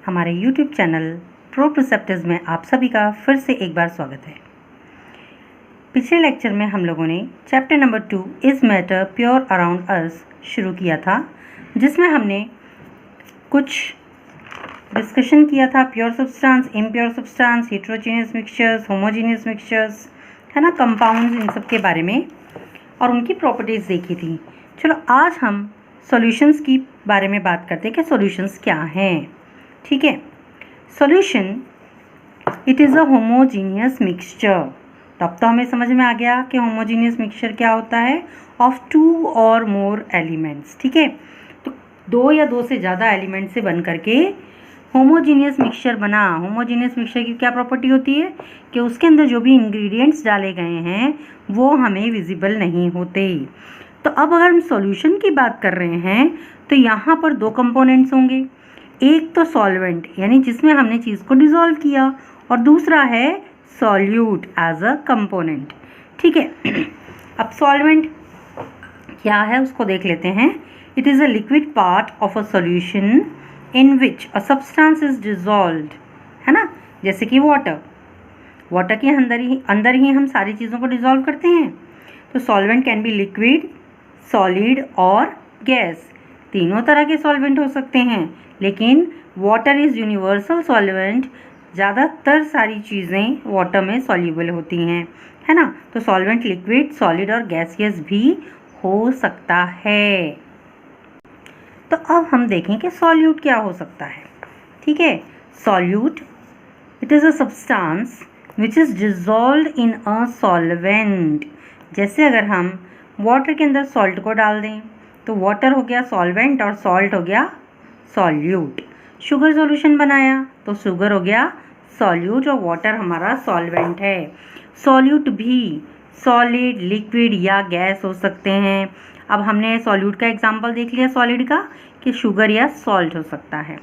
हमारे YouTube channel pro प्रिसेप्टिव्स में आप सभी का फिर से एक बार स्वागत है। पिछले लेक्चर में हम लोगों ने chapter number 2 is matter pure around us शुरू किया था, जिसमें हमने कुछ डिस्कशन किया था। Pure substance, impure substance, heterogeneous mixtures, homogeneous mixtures, है ना, कंपाउंड्स, इन सब के बारे में और उनकी प्रॉपर्टीज़ देखी थी। चलो आज हम सॉल्यूशंस की बारे में बात करते हैं कि सॉल्यूशंस क्या हैं। ठीक है, solution it is a homogeneous mixture. तब तो हमें समझ में आ गया कि होमोजीनियस मिक्सचर क्या होता है, ऑफ 2 और मोर एलिमेंट्स। ठीक है, तो 2 या 2 से ज़्यादा एलिमेंट से बन करके होमोजीनियस मिक्सचर बना। होमोजीनियस मिक्सचर की क्या प्रॉपर्टी होती है कि उसके अंदर जो भी इंग्रेडिएंट्स डाले गए हैं वो हमें विजिबल नहीं होते। तो अब अगर हम सॉल्यूशन की बात कर रहे हैं तो यहाँ पर 2 कंपोनेंट्स होंगे। एक तो सॉल्वेंट यानी जिसमें हमने चीज़ को डिज़ोल्व किया, और दूसरा है सॉल्यूट एज अ कंपोनेंट। ठीक है, अब सॉल्वेंट क्या है उसको देख लेते हैं। It is a liquid part of a solution in which a substance is dissolved, है ना, जैसे कि वाटर के अंदर ही हम सारी चीज़ों को डिज़ोल्व करते हैं। तो solvent can be liquid, solid और गैस। तीनों तरह के सॉल्वेंट हो सकते हैं, लेकिन वाटर इज़ यूनिवर्सल सॉल्वेंट। ज़्यादातर सारी चीज़ें वाटर में सॉल्यूबल होती हैं, है ना। तो सॉल्वेंट लिक्विड, सॉलिड और गैसियस भी हो सकता है। तो अब हम देखें कि सॉल्यूट क्या हो सकता है। ठीक है, solute it is a substance which is dissolved in a solvent. जैसे अगर हम वाटर के अंदर सॉल्ट को डाल दें तो वाटर हो गया सॉल्वेंट और सॉल्ट हो गया सॉल्यूट। शुगर सॉल्यूशन बनाया तो शुगर हो गया सॉल्यूट और वाटर हमारा सॉल्वेंट है। सॉल्यूट भी सॉलिड, लिक्विड या गैस हो सकते हैं। अब हमने सॉल्यूट का एग्जांपल देख लिया सॉलिड का कि शुगर या सॉल्ट हो सकता है।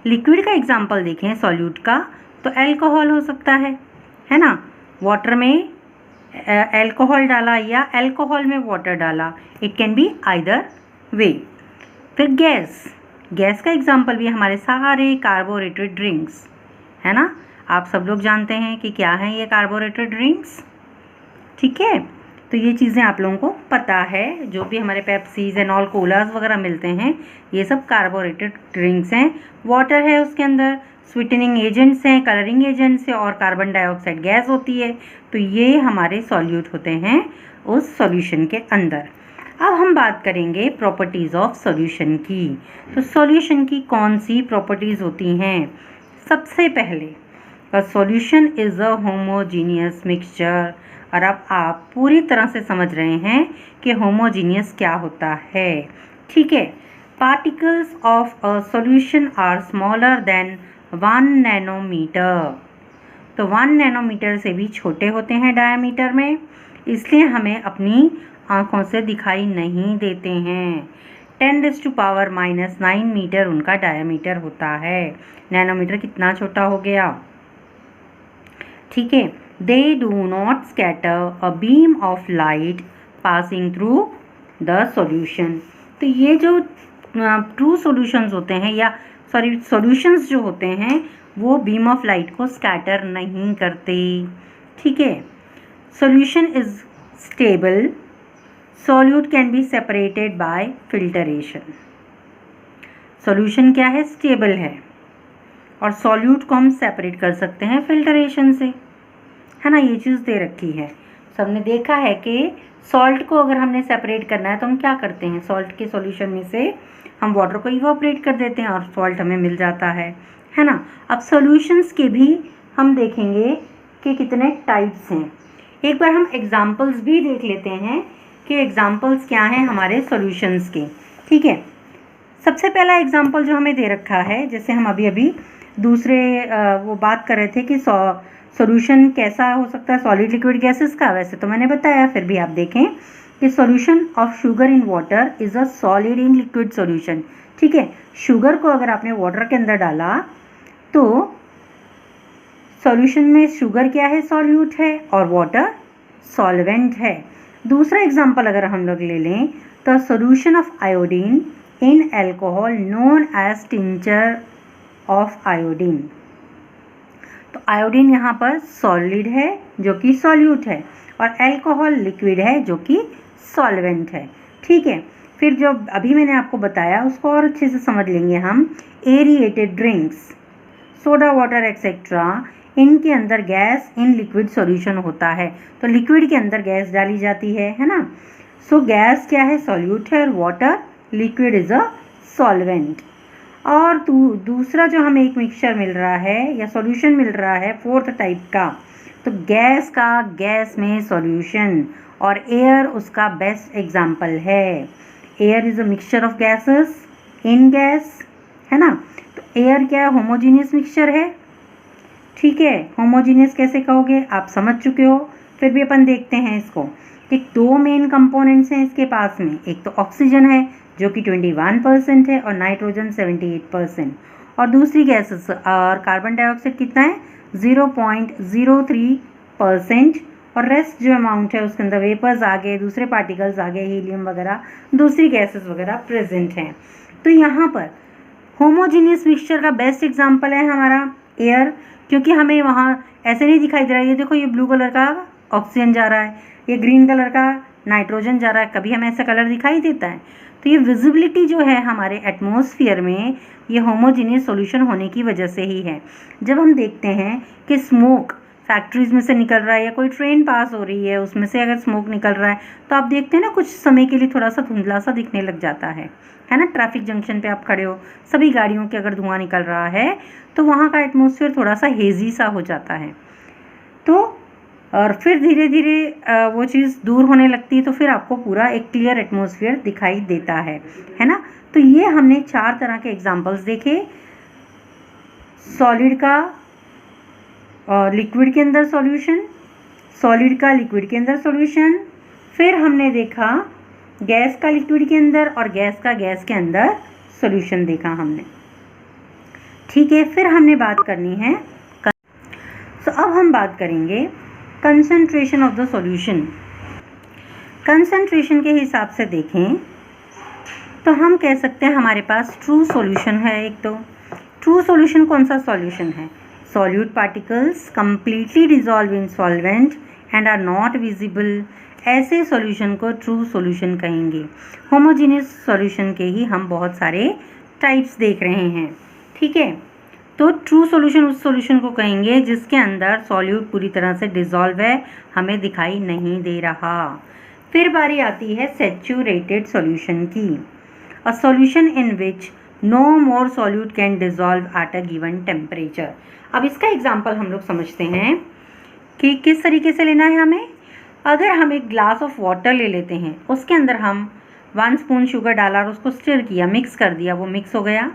लिक्विड का एग्जांपल देखें सॉल्यूट का तो अल्कोहल हो सकता है ना। वाटर में अल्कोहल डाला या अल्कोहल में वाटर डाला, it can be either way. फिर गैस का एग्जांपल भी हमारे सारे कार्बोरेटेड ड्रिंक्स, है ना। आप सब लोग जानते हैं कि क्या है ये कार्बोरेटेड ड्रिंक्स। ठीक है, तो ये चीज़ें आप लोगों को पता है। जो भी हमारे पेप्सीज एंड ऑल कोलास वगैरह मिलते हैं ये सब कार्बोरेटेड ड्रिंक्स हैं। वाटर है उसके अंदर, स्वीटनिंग एजेंट्स हैं, कलरिंग एजेंट्स हैं और कार्बन डाइऑक्साइड गैस होती है। तो ये हमारे सॉल्यूट होते हैं उस सॉल्यूशन के अंदर। अब हम बात करेंगे प्रॉपर्टीज़ ऑफ सॉल्यूशन की। तो सॉल्यूशन की कौन सी प्रॉपर्टीज़ होती हैं। सबसे पहले a solution is a homogeneous mixture. और अब आप पूरी तरह से समझ रहे हैं कि होमोजीनियस क्या होता है। ठीक है, particles of a solution are smaller than 1 nanometre. तो 1 नैनोमीटर से भी छोटे होते हैं डायमीटर में, इसलिए हमें अपनी आँखों से दिखाई नहीं देते हैं। 10⁻⁹ मीटर उनका डायमीटर होता है। नैनोमीटर कितना छोटा हो गया। ठीक है, they do not scatter a beam of light passing through the solution. तो ये जो ट्रू सॉल्यूशंस होते हैं या सॉल्यूशंस जो होते हैं वो बीम ऑफ लाइट को स्कैटर नहीं करते। ठीक है, solution is stable, solute can be separated by filtration. Solution क्या है, स्टेबल है और सॉल्यूट को हम सेपरेट कर सकते हैं फिल्टरेशन से, है ना। ये चीज़ दे रखी है। सबने देखा है कि सॉल्ट को अगर हमने सेपरेट करना है तो हम क्या करते हैं, सॉल्ट के सॉल्यूशन में से हम वाटर को इवोपरेट कर देते हैं और सॉल्ट हमें मिल जाता है ना। अब सॉल्यूशंस के भी हम देखेंगे कि कितने टाइप्स हैं। एक बार हम एग्जांपल्स भी देख लेते हैं कि एग्जांपल्स क्या हैं हमारे सॉल्यूशंस के। ठीक है, सबसे पहला एग्जांपल जो हमें दे रखा है, जैसे हम अभी दूसरे वो बात कर रहे थे कि सॉल्यूशन कैसा हो सकता है, सॉलिड, लिक्विड, गैसेस का। वैसे तो मैंने बताया, फिर भी आप देखें कि solution of sugar in water is a solid in liquid solution. ठीक है, शुगर को अगर आपने वाटर के अंदर डाला तो सॉल्यूशन में शुगर क्या है, सॉल्यूट है और वाटर सॉल्वेंट है। दूसरा एग्जांपल अगर हम लोग ले लें तो solution of iodine in alcohol known as tincture of iodine. तो आयोडीन यहाँ पर सॉलिड है जो कि सॉल्यूट है, और अल्कोहल लिक्विड है जो कि सॉल्वेंट है। ठीक है, फिर जो अभी मैंने आपको बताया उसको और अच्छे से समझ लेंगे हम। Aerated drinks, soda water etcetera, इनके अंदर गैस इन लिक्विड सॉल्यूशन होता है। तो लिक्विड के अंदर गैस डाली जाती है ना। सो गैस क्या है, सॉल्यूट है, और water liquid is a solvent. और दूसरा जो हमें एक मिक्सचर मिल रहा है या सॉल्यूशन मिल रहा है फोर्थ टाइप का, तो गैस का गैस में सॉल्यूशन, और एयर उसका बेस्ट एग्जाम्पल है। Air is a mixture of gases in gas, है ना। तो एयर क्या है, होमोजीनियस मिक्सचर है। ठीक है, होमोजीनियस कैसे कहोगे, आप समझ चुके हो। फिर भी अपन देखते हैं इसको कि दो मेन कंपोनेंट्स हैं इसके पास में। एक तो ऑक्सीजन है जो कि 21% है, और नाइट्रोजन 78%, और दूसरी गैसेस और कार्बन डाइऑक्साइड कितना है, 0.03%, और रेस्ट जो अमाउंट है उसके अंदर वेपर्स आ गए, दूसरे पार्टिकल्स आ गए, हीलियम वगैरह, दूसरी गैसेस वगैरह प्रेजेंट हैं। तो यहाँ पर होमोजीनियस मिक्सचर का बेस्ट एग्जाम्पल है हमारा एयर, क्योंकि हमें वहाँ ऐसे नहीं दिखाई दे रहा है, ये देखो ये ब्लू कलर का ऑक्सीजन जा रहा है, ये ग्रीन कलर का नाइट्रोजन जा रहा है, कभी हमें ऐसा कलर दिखाई देता है। तो ये विजिबिलिटी जो है हमारे एटमॉस्फेयर में, ये होमोजीनियस सॉल्यूशन होने की वजह से ही है। जब हम देखते हैं कि स्मोक फैक्ट्रीज में से निकल रहा है, या कोई ट्रेन पास हो रही है उसमें से अगर स्मोक निकल रहा है, तो आप देखते हैं ना कुछ समय के लिए थोड़ा सा धुंधला सा दिखने लग जाता है ना। ट्रैफिक जंक्शन पे आप खड़े हो, सभी गाड़ियों के अगर धुआं निकल रहा है तो वहाँ का एटमॉस्फेयर थोड़ा सा हेजी सा हो जाता है। तो और फिर धीरे धीरे वो चीज़ दूर होने लगती है, तो फिर आपको पूरा एक क्लियर एटमॉस्फेयर दिखाई देता है ना। तो ये हमने 4 तरह के एग्जांपल्स देखे, सॉलिड का लिक्विड के अंदर सॉल्यूशन, सॉलिड का लिक्विड के अंदर सॉल्यूशन, फिर हमने देखा गैस का लिक्विड के अंदर, और गैस का गैस के अंदर सॉल्यूशन देखा हमने। ठीक है, फिर हमने बात करनी है, तो अब हम बात करेंगे concentration of the solution. Concentration के हिसाब से देखें तो हम कह सकते हैं हमारे पास ट्रू सॉल्यूशन है। एक तो ट्रू सॉल्यूशन कौन सा सॉल्यूशन है, solute particles completely dissolve in solvent and are not visible, ऐसे सॉल्यूशन को ट्रू सॉल्यूशन कहेंगे। होमोजीनियस सॉल्यूशन के ही हम बहुत सारे टाइप्स देख रहे हैं। ठीक है, तो ट्रू सॉल्यूशन उस सॉल्यूशन को कहेंगे जिसके अंदर सॉल्यूट पूरी तरह से डिसॉल्व है, हमें दिखाई नहीं दे रहा। फिर बारी आती है सैचुरेटेड सॉल्यूशन की, a solution in which no more solute can dissolve at a given temperature. अब इसका एग्जाम्पल हम लोग समझते हैं कि किस तरीके से लेना है हमें। अगर हम एक ग्लास ऑफ वाटर ले लेते हैं, उसके अंदर हम 1 स्पून शुगर डाला और उसको स्टिर किया, मिक्स कर दिया, वो मिक्स हो गया।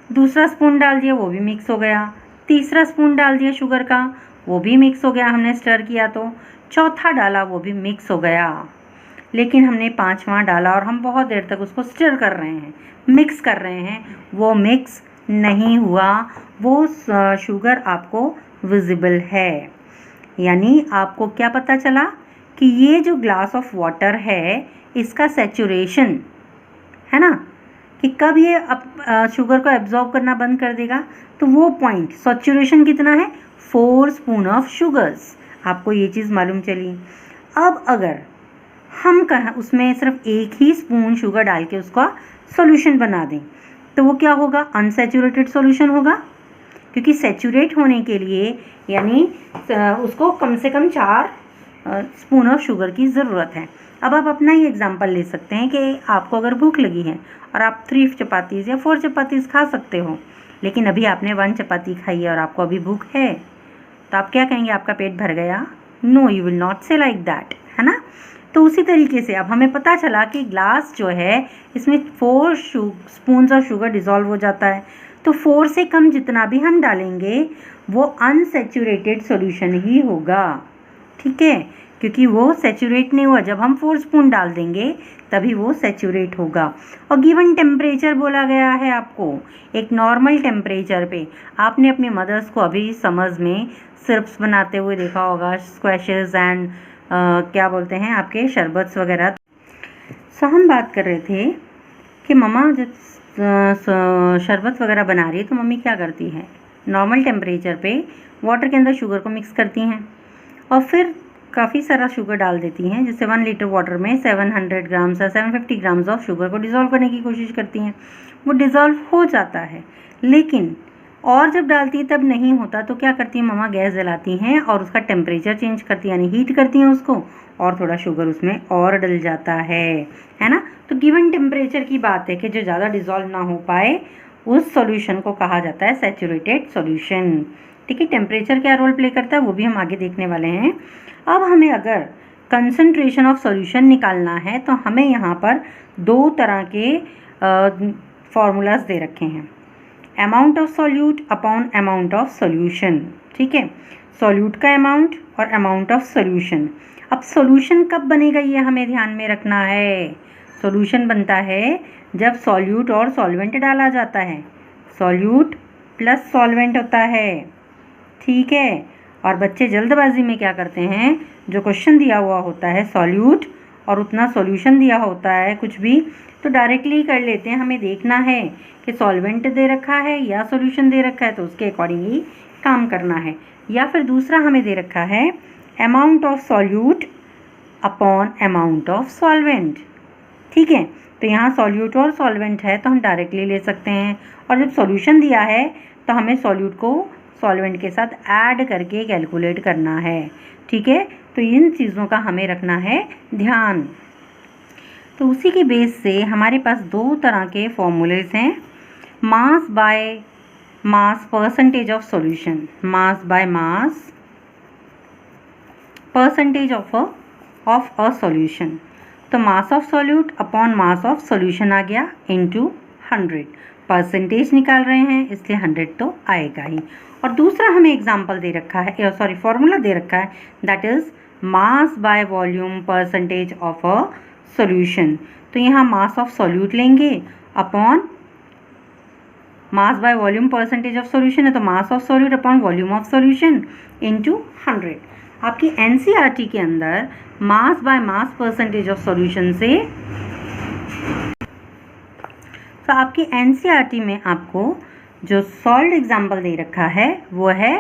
दूसरा स्पून डाल दिया, वो भी मिक्स हो गया। तीसरा स्पून डाल दिया शुगर का, वो भी मिक्स हो गया, हमने स्टर किया तो। चौथा डाला, वो भी मिक्स हो गया। लेकिन हमने 5वां डाला और हम बहुत देर तक उसको स्टर कर रहे हैं, मिक्स कर रहे हैं, वो मिक्स नहीं हुआ, वो शुगर आपको विजिबल है। यानी आपको क्या पता चला कि ये जो ग्लास ऑफ वाटर है इसका सैचुरेशन है ना, कि कब ये शुगर को एब्जॉर्ब करना बंद कर देगा, तो वो पॉइंट सैचुरेशन कितना है, 4 स्पून ऑफ शुगर्स। आपको ये चीज़ मालूम चली। अब अगर हम कहें उसमें सिर्फ 1 ही स्पून शुगर डाल के उसका सॉल्यूशन बना दें, तो वो क्या होगा, अनसैचुरेटेड सॉल्यूशन होगा, क्योंकि सैचुरेट होने के लिए यानी उसको कम से कम 4 स्पून ऑफ शुगर की ज़रूरत है। अब आप अपना ही एग्जांपल ले सकते हैं कि आपको अगर भूख लगी है और आप 3 चपातीज़ या 4 चपातीज़ खा सकते हो, लेकिन अभी आपने 1 चपाती खाई है और आपको अभी भूख है, तो आप क्या कहेंगे, आपका पेट भर गया? नो, यू विल नॉट से लाइक दैट, है ना। तो उसी तरीके से अब हमें पता चला कि ग्लास जो है इसमें 4 स्पून ऑफ शुगर डिज़ोल्व हो जाता है, तो 4 से कम जितना भी हम डालेंगे वो अनसैचुरेटेड सॉल्यूशन ही होगा। ठीक है, क्योंकि वो सैचुरेट नहीं हुआ, जब हम 4 स्पून डाल देंगे तभी वो सैचुरेट होगा। और गिवन टेम्परेचर बोला गया है आपको, एक नॉर्मल टेम्परेचर पे। आपने अपने मदर्स को अभी समर्स में सिरप्स बनाते हुए देखा होगा, स्क्वैशेस एंड क्या बोलते हैं आपके शरबत्स वगैरह। सो हम बात कर रहे थे कि मम्मा जब शरबत वगैरह बना रही है तो मम्मी क्या करती है, नॉर्मल टेम्परेचर पे वाटर के अंदर शुगर को मिक्स करती हैं और फिर काफ़ी सारा शुगर डाल देती हैं। जैसे 1 लीटर वाटर में 700 ग्राम्स या 750 ग्राम्स ऑफ शुगर को डिज़ोल्व करने की कोशिश करती हैं। वो डिज़ोल्व हो जाता है, लेकिन और जब डालती है तब नहीं होता तो क्या करती है मम्मा, गैस जलाती हैं और उसका टेम्परेचर चेंज करती हैं, यानी हीट करती हैं उसको, और थोड़ा शुगर उसमें और डल जाता है ना। तो गिवन टेम्परेचर की बात है कि जो ज़्यादा डिज़ोल्व ना हो पाए उस सॉल्यूशन को कहा जाता है सैचुरेटेड सॉल्यूशन। ठीक है, टेम्परेचर क्या रोल प्ले करता है वो भी हम आगे देखने वाले हैं। अब हमें अगर कंसंट्रेशन ऑफ सॉल्यूशन निकालना है तो हमें यहाँ पर 2 तरह के फॉर्मूलाज दे रखे हैं, amount of solute upon amount of solution. ठीक है, सॉल्यूट का अमाउंट और अमाउंट ऑफ सॉल्यूशन। अब सॉल्यूशन कब बनेगा ये हमें ध्यान में रखना है। सॉल्यूशन बनता है जब सॉल्यूट और सॉल्वेंट डाला जाता है, सॉल्यूट प्लस सॉल्वेंट होता है। ठीक है, और बच्चे जल्दबाजी में क्या करते हैं, जो क्वेश्चन दिया हुआ होता है सॉल्यूट और उतना सॉल्यूशन दिया होता है कुछ भी, तो डायरेक्टली ही कर लेते हैं। हमें देखना है कि सॉल्वेंट दे रखा है या सॉल्यूशन दे रखा है तो उसके अकॉर्डिंग ही काम करना है। या फिर दूसरा हमें दे रखा है amount of solute upon amount of solvent. ठीक है, तो यहाँ सॉल्यूट और सॉल्वेंट है तो हम डायरेक्टली ले सकते हैं, और जब सॉल्यूशन दिया है तो हमें सॉल्यूट को सॉल्वेंट के साथ ऐड करके कैलकुलेट करना है। ठीक है, तो इन चीज़ों का हमें रखना है ध्यान। तो उसी के बेस से हमारे पास 2 तरह के फॉर्मूलेज हैं, mass by mass percentage of solution, mass by mass percentage of a solution. तो mass of solute upon mass of solution आ गया इनटू 100। परसेंटेज निकाल रहे हैं इसलिए 100 तो आएगा ही। और दूसरा हमें एग्जांपल दे रखा है, सॉरी फॉर्मूला दे रखा है, that is mass by volume percentage of a solution. तो यहाँ मास ऑफ सॉल्यूट लेंगे upon mass by volume percentage of solution है तो mass of solute upon volume of solution into 100। आपकी एनसीईआरटी के अंदर मास by mass percentage of solution से, तो आपकी एनसीईआरटी में आपको जो सॉल्व्ड एग्जाम्पल दे रखा है वो है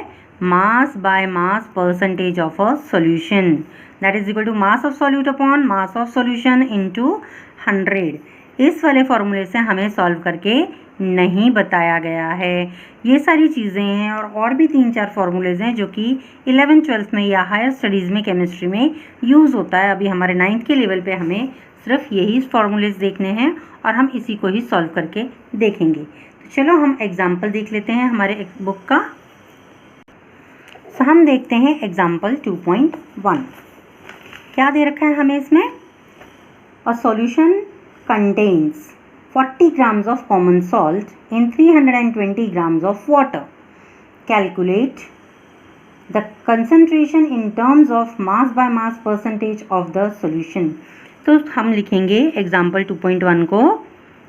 mass by mass percentage of a solution, that is equal to mass of solute upon mass of solution into 100। इस वाले फॉर्मूले से हमें सॉल्व करके नहीं बताया गया है। ये सारी चीज़ें हैं और भी 3-4 फॉर्मूलेज हैं जो कि 11th-12th में या हायर स्टडीज़ में केमिस्ट्री में यूज़ होता है। अभी हमारे 9th के लेवल पे हमें सिर्फ यही फॉर्मूलेज देखने हैं और हम इसी को ही सॉल्व करके देखेंगे। तो चलो हम एग्जाम्पल देख लेते हैं हमारे बुक का। तो हम देखते हैं एग्जाम्पल 2.1। क्या दे रखा है हमें इसमें, a solution contains 40 grams of common salt in 320 grams of water. Calculate the concentration in terms of mass by mass percentage of the solution. तो हम लिखेंगे एग्जाम्पल 2.1 को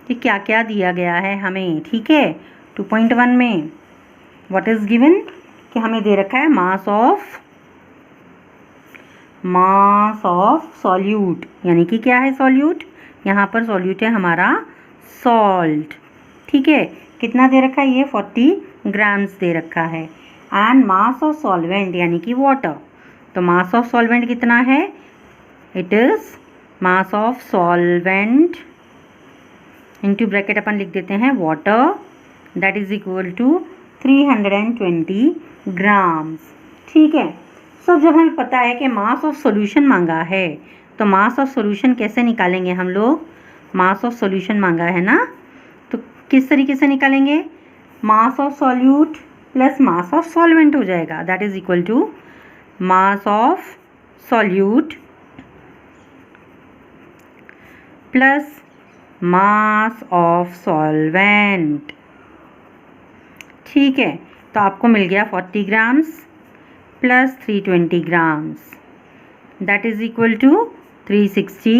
कि क्या क्या दिया गया है हमें। ठीक है, 2.1 में व्हाट इज गिवन कि हमें दे रखा है मास ऑफ सॉल्यूट, यानी कि क्या है सॉल्यूट, यहाँ पर सॉल्यूट है हमारा सॉल्ट। ठीक है, कितना दे रखा है ये 40 ग्राम्स दे रखा है। एंड मास ऑफ सॉल्वेंट यानी कि वाटर, तो मास ऑफ सॉल्वेंट कितना है, it is mass of solvent into bracket अपन लिख देते हैं water, that is equal to 320 grams. ठीक है, सो जब हमें पता है कि मास ऑफ सॉल्यूशन मांगा है तो मास ऑफ सॉल्यूशन कैसे निकालेंगे हम लोग, मास ऑफ सॉल्यूशन मांगा है ना, तो किस तरीके से निकालेंगे, mass of solute plus mass of solvent हो जाएगा, that is equal to mass of solute plus mass of solvent. ठीक है, तो आपको मिल गया 40 grams plus 320 grams, that is equal to 360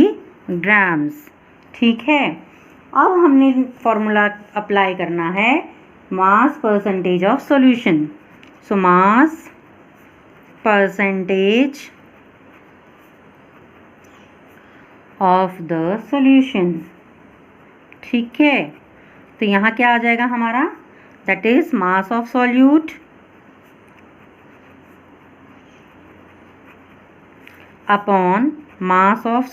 grams. ठीक है, अब हमने फॉर्मूला अप्लाई करना है mass percentage of solution. So mass percentage of the solution. ठीक है, तो यहाँ क्या आ जाएगा हमारा, that is mass of solute upon mass of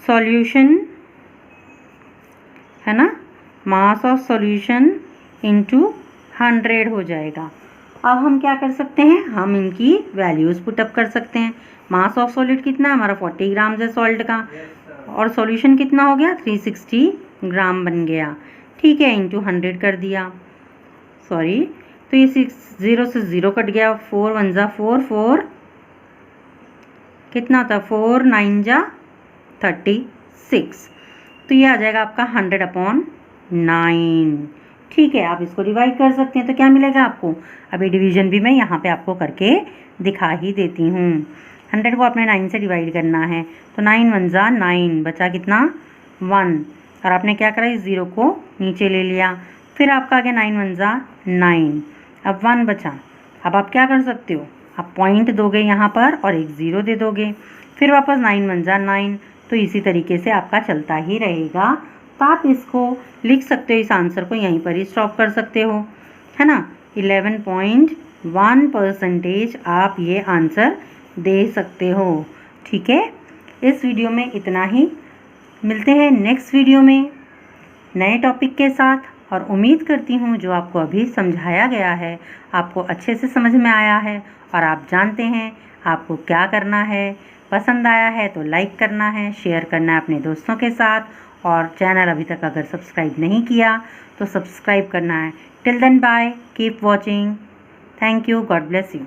solution, है ना, मास ऑफ सॉल्यूशन इंटू 100 हो जाएगा। अब हम क्या कर सकते हैं, हम इनकी वैल्यूज़ पुटअप कर सकते हैं। मास ऑफ सॉलिड कितना है हमारा, 40 ग्राम्स है सॉल्ट का, और सॉल्यूशन कितना हो गया, 360 ग्राम बन गया। ठीक है, इंटू 100 कर दिया, सॉरी, तो ये 0 से 0 कट गया, 4 1 जा 4, 4 कितना था, 4 9 जा 36, तो ये आ जाएगा आपका 100/9। ठीक है, आप इसको डिवाइड कर सकते हैं, तो क्या मिलेगा आपको, अभी डिवीजन भी मैं यहाँ पे आपको करके दिखा ही देती हूँ। 100 को आपने 9 से डिवाइड करना है, तो 9 1 जा 9, बचा कितना 1, और आपने क्या करा, इस 0 को नीचे ले लिया, फिर आपका आ गया 9 1 जा 9, अब 1 बचा। अब आप क्या कर सकते हो, आप पॉइंट दोगे यहाँ पर और एक 0 दे दोगे, फिर वापस 9 1 जा 9, तो इसी तरीके से आपका चलता ही रहेगा। तो आप इसको लिख सकते हो, इस आंसर को यहीं पर ही स्टॉप कर सकते हो, है ना। 11.1% आप ये आंसर दे सकते हो। ठीक है, इस वीडियो में इतना ही, मिलते हैं नेक्स्ट वीडियो में नए टॉपिक के साथ, और उम्मीद करती हूँ जो आपको अभी समझाया गया है आपको अच्छे से समझ में आया है, और आप जानते हैं आपको क्या करना है। पसंद आया है तो लाइक करना है, शेयर करना है अपने दोस्तों के साथ, और चैनल अभी तक अगर सब्सक्राइब नहीं किया तो सब्सक्राइब करना है। Till then bye, keep watching, thank you, God bless you.